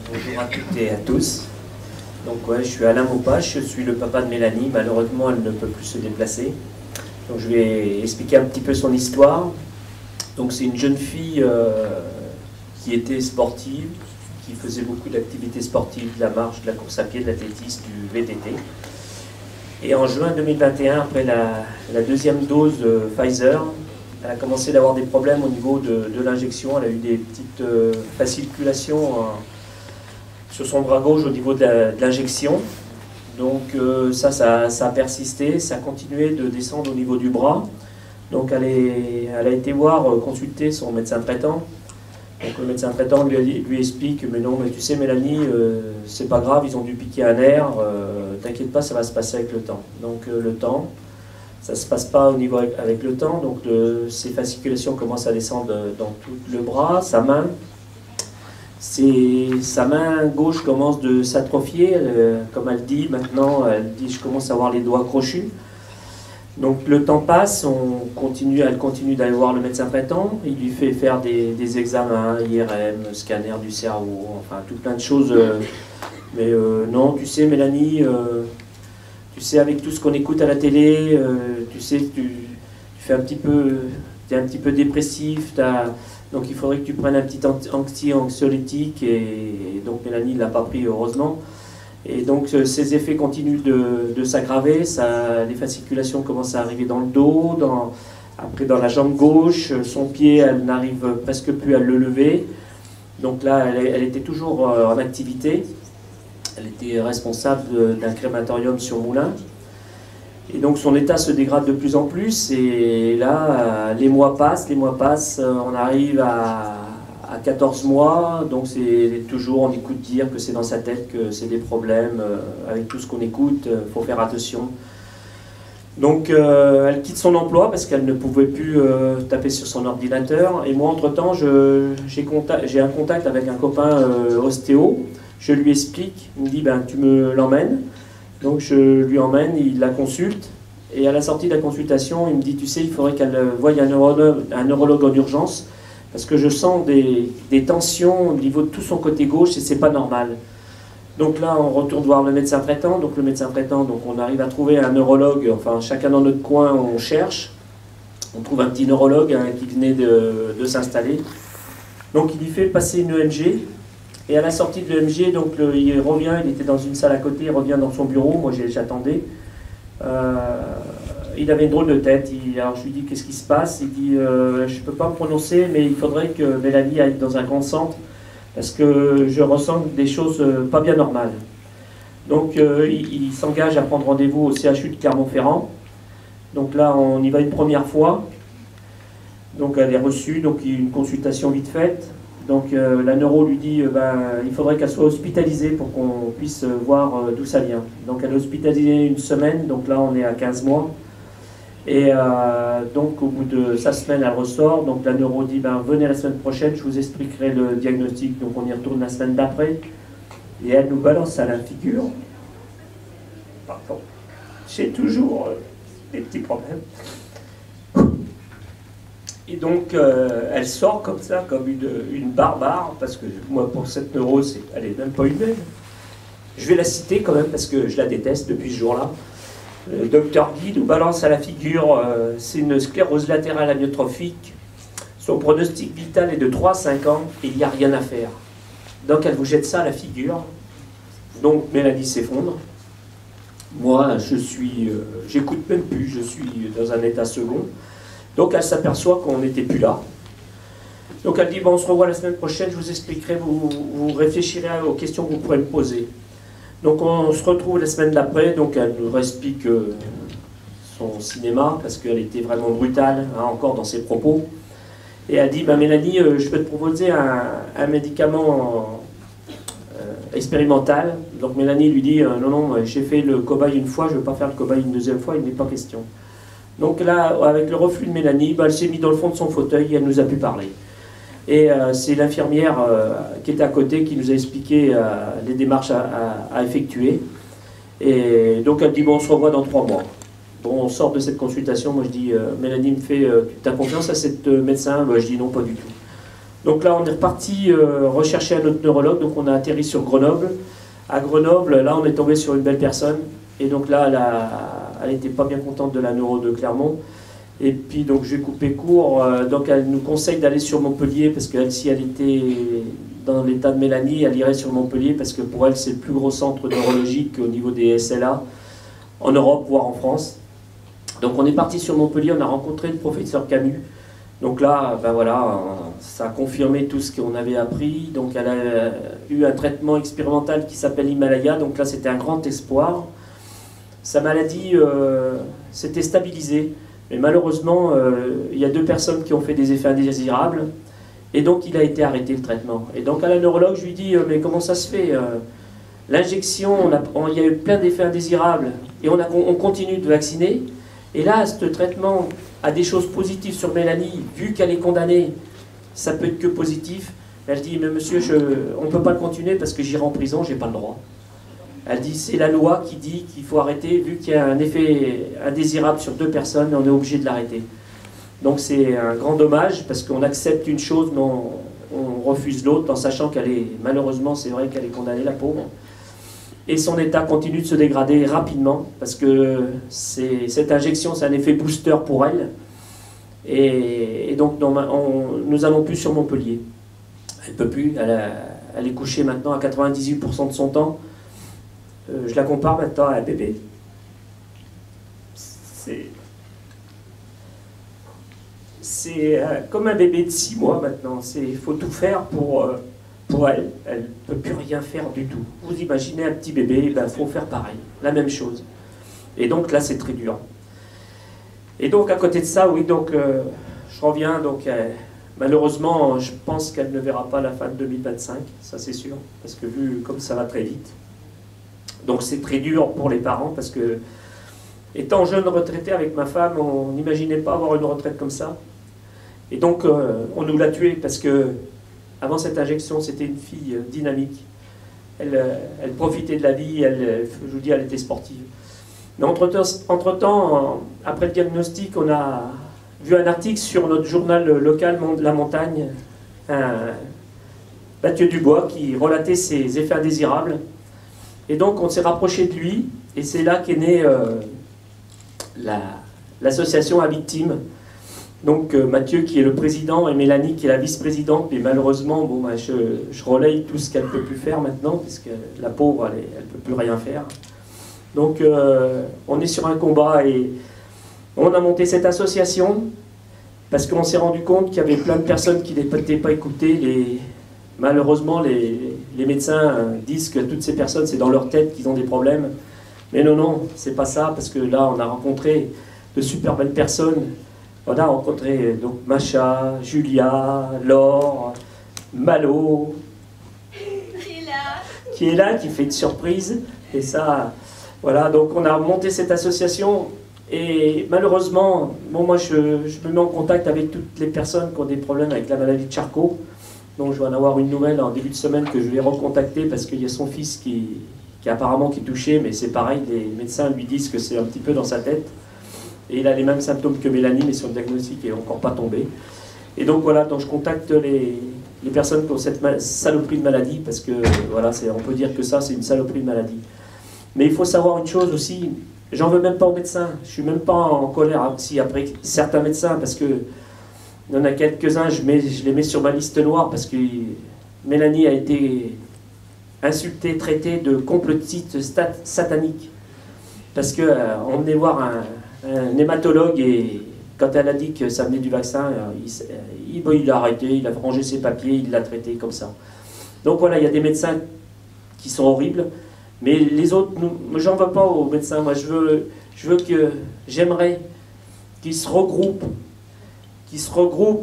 Bonjour à toutes et à tous. Donc ouais, je suis Alain Maupache, je suis le papa de Mélanie. Malheureusement, elle ne peut plus se déplacer. Donc je vais expliquer un petit peu son histoire. Donc c'est une jeune fille qui était sportive, qui faisait beaucoup d'activités sportives, de la marche, de la course à pied, de l'athlétisme, du VTT. Et en juin 2021, après la deuxième dose de Pfizer, elle a commencé d'avoir des problèmes au niveau de l'injection. Elle a eu des petites fasciculations sur son bras gauche au niveau de l'injection. Donc ça a persisté, ça a continué de descendre au niveau du bras. Donc elle a été consulter son médecin traitant. Donc le médecin traitant lui explique, mais non, mais tu sais Mélanie, c'est pas grave, ils ont dû piquer un nerf, t'inquiète pas, ça va se passer avec le temps. Donc le temps, ça ne se passe pas au niveau avec le temps, donc ces fasciculations commencent à descendre dans tout le bras, sa main gauche commence de s'atrophier, comme elle dit maintenant, elle dit je commence à avoir les doigts crochus. Donc le temps passe, elle continue d'aller voir le médecin traitant, il lui fait faire des examens, IRM, scanner du cerveau, enfin tout plein de choses. Mais non, tu sais Mélanie, tu sais avec tout ce qu'on écoute à la télé, tu sais tu fais t'es un petit peu dépressif, donc il faudrait que tu prennes un petit anxiolytique, et donc Mélanie ne l'a pas pris heureusement. Et donc ces effets continuent de s'aggraver, les fasciculations commencent à arriver dans le dos, après dans la jambe gauche, son pied, elle n'arrive presque plus à le lever. Donc là, elle était toujours en activité, elle était responsable d'un crématorium sur Moulins. Et donc son état se dégrade de plus en plus, et là, les mois passent, on arrive à 14 mois, donc c'est toujours, on écoute dire que c'est dans sa tête, que c'est des problèmes, avec tout ce qu'on écoute, il faut faire attention. Donc elle quitte son emploi parce qu'elle ne pouvait plus taper sur son ordinateur, et moi entre-temps j'ai un contact avec un copain ostéo, je lui explique, il me dit ben, tu me l'emmènes, donc je lui emmène, il la consulte, et à la sortie de la consultation, il me dit tu sais, il faudrait qu'elle voie un neurologue en urgence, parce que je sens des tensions au niveau de tout son côté gauche et c'est pas normal. Donc là, on retourne voir le médecin traitant. Donc le médecin traitant, donc on arrive à trouver un neurologue, enfin chacun dans notre coin, on cherche. On trouve un petit neurologue qui venait de s'installer. Donc il lui fait passer une EMG. Et à la sortie de l'EMG, donc il revient, il était dans une salle à côté, il revient dans son bureau, moi j'attendais. Il avait une drôle de tête, alors je lui dis qu'est-ce qui se passe, il dit je ne peux pas me prononcer, mais il faudrait que Mélanie aille dans un grand centre parce que je ressens des choses pas bien normales. Donc il s'engage à prendre rendez-vous au CHU de Clermont-Ferrand. Donc là on y va une première fois, donc elle est reçue, donc il y a une consultation vite faite. Donc la neuro lui dit il faudrait qu'elle soit hospitalisée pour qu'on puisse voir d'où ça vient. Donc elle est hospitalisée une semaine, donc là on est à 15 mois. Et donc au bout de sa semaine, elle ressort. Donc la neuro dit venez la semaine prochaine, je vous expliquerai le diagnostic. Donc on y retourne la semaine d'après. Et elle nous balance à la figure. Pardon. J'ai toujours des petits problèmes. Et donc elle sort comme ça, comme une barbare, parce que moi pour cette neuro, elle n'est même pas humaine. Je vais la citer quand même parce que je la déteste depuis ce jour-là. Le docteur Guy nous balance à la figure, c'est une sclérose latérale amyotrophique. Son pronostic vital est de 3 à 5 ans et il n'y a rien à faire. Donc elle vous jette ça à la figure. Donc Mélanie s'effondre. Moi, j'écoute même plus, je suis dans un état second. Donc elle s'aperçoit qu'on n'était plus là. Donc elle dit on se revoit la semaine prochaine, je vous expliquerai, vous réfléchirez aux questions que vous pourrez me poser. Donc on se retrouve la semaine d'après, donc elle nous explique son cinéma, parce qu'elle était vraiment brutale, encore dans ses propos. Et elle dit, Mélanie, je peux te proposer un médicament expérimental. Donc Mélanie lui dit, non, j'ai fait le cobaye une fois, je ne veux pas faire le cobaye une deuxième fois, il n'est pas question. Donc là, avec le reflux de Mélanie, elle s'est mise dans le fond de son fauteuil et elle nous a pu parler. Et c'est l'infirmière qui était à côté qui nous a expliqué les démarches à effectuer. Et donc elle dit, on se revoit dans 3 mois. Bon, on sort de cette consultation, moi je dis, Mélanie me fait, tu as confiance à cette médecin? Je dis non, pas du tout. Donc là, on est reparti rechercher un autre neurologue, donc on a atterri sur Grenoble. À Grenoble, là, on est tombé sur une belle personne, et donc là, elle n'était pas bien contente de la neuro de Clermont. Et puis, donc, je vais couper court. Donc, elle nous conseille d'aller sur Montpellier, parce qu'elle, si elle était dans l'état de Mélanie, elle irait sur Montpellier, parce que pour elle, c'est le plus gros centre neurologique au niveau des SLA, en Europe, voire en France. Donc, on est parti sur Montpellier, on a rencontré le professeur Camus. Donc là, ben voilà, ça a confirmé tout ce qu'on avait appris. Donc, elle a eu un traitement expérimental qui s'appelle Himalaya. Donc là, c'était un grand espoir. Sa maladie s'était stabilisée. Mais malheureusement, il y a 2 personnes qui ont fait des effets indésirables. Et donc, il a été arrêté le traitement. Et donc, à la neurologue, je lui dis, mais comment ça se fait l'injection, il y a eu plein d'effets indésirables. Et on continue de vacciner. Et là, ce traitement a des choses positives sur Mélanie. Vu qu'elle est condamnée, ça peut être que positif. Elle dit, mais monsieur, on ne peut pas le continuer parce que j'irai en prison, je n'ai pas le droit. Elle dit, c'est la loi qui dit qu'il faut arrêter, vu qu'il y a un effet indésirable sur 2 personnes, on est obligé de l'arrêter. Donc c'est un grand dommage, parce qu'on accepte une chose, mais on refuse l'autre, en sachant qu'elle est, malheureusement, c'est vrai qu'elle est condamnée, la pauvre. Et son état continue de se dégrader rapidement, parce que cette injection, c'est un effet booster pour elle. Et donc, nous n'allons plus sur Montpellier. Elle ne peut plus, elle est couchée maintenant à 98% de son temps. Je la compare maintenant à un bébé. C'est comme un bébé de 6 mois maintenant. Il faut tout faire pour elle. Elle ne peut plus rien faire du tout. Vous imaginez un petit bébé, il faut faire pareil, la même chose. Et donc là, c'est très dur. Et donc à côté de ça, oui, donc je reviens. Donc malheureusement, je pense qu'elle ne verra pas la fin de 2025, ça c'est sûr, parce que vu comme ça va très vite. Donc c'est très dur pour les parents, parce que, étant jeune retraité avec ma femme, on n'imaginait pas avoir une retraite comme ça. Et donc on nous l'a tuée, parce que avant cette injection, c'était une fille dynamique. Elle profitait de la vie, je vous dis, elle était sportive. Mais entre-temps, après le diagnostic, on a vu un article sur notre journal local, La Montagne, Mathieu Dubois, qui relatait ses effets indésirables. Et donc on s'est rapproché de lui, et c'est là qu'est née l'association à victimes. Donc Mathieu qui est le président et Mélanie qui est la vice-présidente, et malheureusement bon, bah, je relaye tout ce qu'elle ne peut plus faire maintenant, puisque la pauvre elle ne peut plus rien faire. Donc on est sur un combat, et on a monté cette association parce qu'on s'est rendu compte qu'il y avait plein de personnes qui n'étaient pas écoutées. Malheureusement, les médecins disent que toutes ces personnes, c'est dans leur tête qu'ils ont des problèmes. Mais non, non, c'est pas ça, parce que là, on a rencontré de super belles personnes. On a rencontré donc Macha, Julia, Laure, Malo, qui est là, qui fait une surprise. Et ça, voilà, donc on a monté cette association. Et malheureusement, bon, moi, je me mets en contact avec toutes les personnes qui ont des problèmes avec la maladie de Charcot. Donc je vais en avoir une nouvelle en début de semaine que je vais recontacter, parce qu'il y a son fils qui apparemment qui est touché, mais c'est pareil, les médecins lui disent que c'est un petit peu dans sa tête. Et il a les mêmes symptômes que Mélanie, mais son diagnostic n'est encore pas tombé. Et donc voilà, donc je contacte les personnes qui ont cette saloperie de maladie, parce que voilà, on peut dire que ça, c'est une saloperie de maladie. Mais il faut savoir une chose aussi, j'en veux même pas aux médecins, je suis même pas en colère aussi après certains médecins, parce que il y en a quelques-uns, je les mets sur ma liste noire, parce que Mélanie a été insultée, traitée de complotiste satanique. Parce qu'on venait voir un hématologue, et quand elle a dit que ça venait du vaccin, il a arrêté, il a rangé ses papiers, il l'a traité comme ça. Donc voilà, il y a des médecins qui sont horribles, mais les autres, j'en veux pas aux médecins. Moi, j'aimerais qu'ils se regroupent,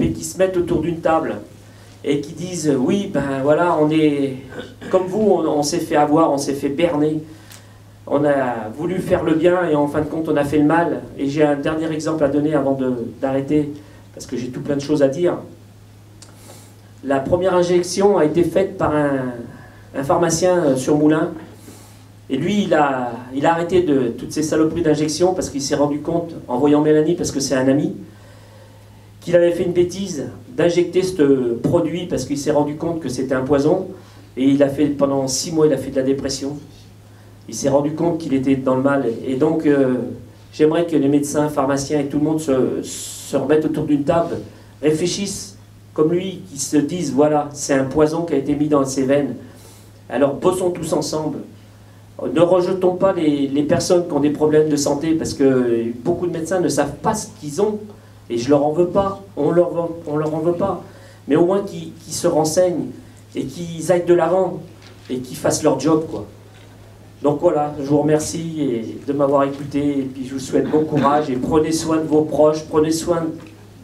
et qui se mettent autour d'une table et qui disent oui, ben voilà, on est comme vous, on s'est fait avoir, on s'est fait berner, on a voulu faire le bien et en fin de compte on a fait le mal. Et j'ai un dernier exemple à donner avant d'arrêter, parce que j'ai tout plein de choses à dire. La première injection a été faite par un pharmacien sur Moulins, et lui il a arrêté toutes ces saloperies d'injection, parce qu'il s'est rendu compte, en voyant Mélanie, parce que c'est un ami, qu'il avait fait une bêtise d'injecter ce produit parce qu'il s'est rendu compte que c'était un poison. Et il a fait, pendant 6 mois, il a fait de la dépression. Il s'est rendu compte qu'il était dans le mal. Et donc, j'aimerais que les médecins, pharmaciens et tout le monde se remettent autour d'une table, réfléchissent comme lui, qui se disent, voilà, c'est un poison qui a été mis dans ses veines. Alors, bossons tous ensemble. Ne rejetons pas les personnes qui ont des problèmes de santé, parce que beaucoup de médecins ne savent pas ce qu'ils ont. Et je leur en veux pas, on leur en veut pas. Mais au moins qu'ils se renseignent et qu'ils aillent de l'avant et qu'ils fassent leur job, quoi. Donc voilà, je vous remercie de m'avoir écouté et puis je vous souhaite bon courage et prenez soin de vos proches, prenez soin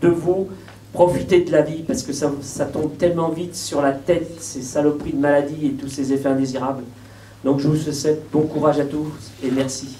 de vous, profitez de la vie parce que ça tombe tellement vite sur la tête, ces saloperies de maladies et tous ces effets indésirables. Donc je vous souhaite bon courage à tous et merci.